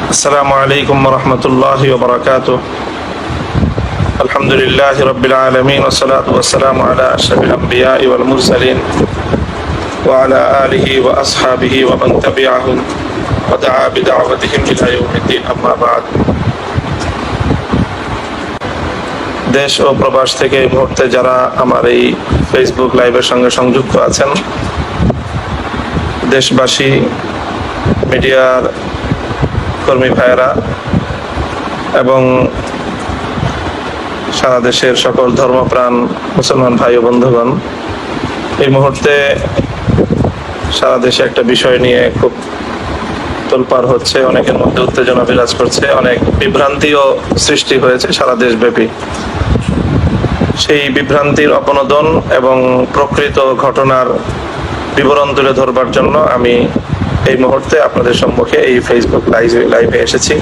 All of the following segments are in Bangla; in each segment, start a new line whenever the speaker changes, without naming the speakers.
السلام عليكم ورحمة الله وبركاته. الحمد لله رب العالمين والصلاة والسلام على أشرف الأنبياء والمرسلين وعلى آله وأصحابه ومن تبعهم ودعا بدعوتهم إلى يوم الدين. أما بعد. দেশ ও প্রবাস থেকে এই মুহূর্তে যারা আমার এই ফেসবুক লাইভের সঙ্গে সংযুক্ত আছেন, দেশবাসী, মিডিয়ার কর্মী ভাইয়েরা এবং সারা দেশের সকল ধর্মপ্রাণ মুসলমান ভাই ও বন্ধুগণ, এই মুহূর্তে সারা দেশে একটা বিষয় নিয়ে খুব তোলপাড় হচ্ছে, অনেকের মধ্যে উত্তেজনা বিরাজ করছে, অনেক বিভ্রান্তিও সৃষ্টি হয়েছে সারা দেশব্যাপী। সেই বিভ্রান্তির অপনোদন এবং প্রকৃত ঘটনার বিবরণ তুলে ধরবার জন্য আমি এই মুহূর্তে আপনাদের সম্মুখে এই ফেসবুক লাইভে এসেছি।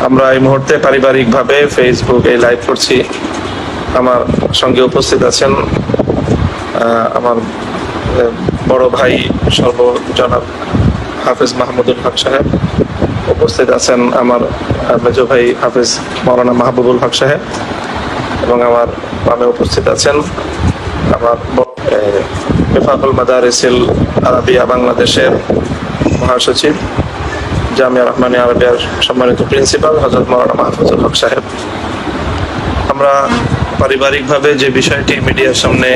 আমরা এই মুহূর্তে পারিবারিকভাবে ফেসবুকে লাইভ করছি। আমার সঙ্গে উপস্থিত আছেন আমার বড় ভাই সর্বজনাব হাফেজ মাহমুদুল হক সাহেব, উপস্থিত আছেন আমার মেজো ভাই হাফেজ মাওলানা মাহবুবুল হক সাহেব, এবং আমার বামে উপস্থিত আছেন আমার ইফাকুল মাদারিসিল আরাবিয়া বাংলাদেশের মহাসচিব, জামিয়া রহমানিয়া আরাবিয়ার সম্মানিত প্রিন্সিপাল হযরত মাওলানা মাহফুজুল হক সাহেব। আমরা পারিবারিকভাবে যে বিষয়টি মিডিয়ার সামনে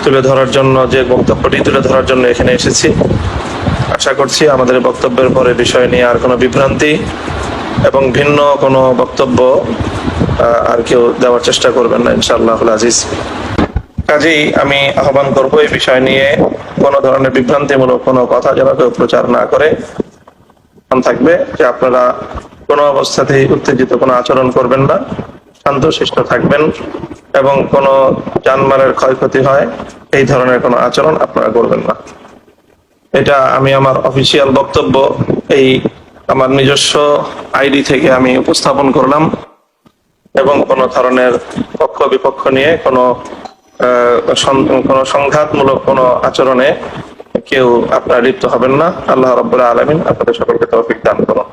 তুলে ধরার জন্য, যে বক্তব্যটি তুলে ধরার জন্য এখানে এসেছি, আশা করছি আমাদের বক্তব্যের পরে বিষয় নিয়ে আর কোনো বিভ্রান্তি এবং ভিন্ন কোনো বক্তব্য আর কেউ দেওয়ার চেষ্টা করবেন না, ইনশাআল্লাহুল আজিজ। কাজেই আমি আহ্বান করব এই বিষয় নিয়ে কোনো ধরনের বিভ্রান্তিমূলক কোনো কথা যেন কেউ প্রচার না করে থাকবে, যে আপনারা কোনো অবস্থাতেই উত্তেজিত কোনো আচরণ করবেন না, শান্তশিষ্ট থাকবেন এবং কোনো জানমালের ক্ষয়ক্ষতি হয় এই ধরনের কোনো আচরণ আপনারা করবেন না। এটা আমি আমার অফিসিয়াল বক্তব্য এই আমার নিজস্ব আইডি থেকে আমি উপস্থাপন করলাম, এবং কোনো ধরনের পক্ষ বিপক্ষ নিয়ে কোনো সংঘাতমূলক কোনো আচরণে কেউ আপনারা লিপ্ত হবেন না। আল্লাহ রাব্বুল আলামিন আপনাদের সকলকে তৌফিক দান করুন।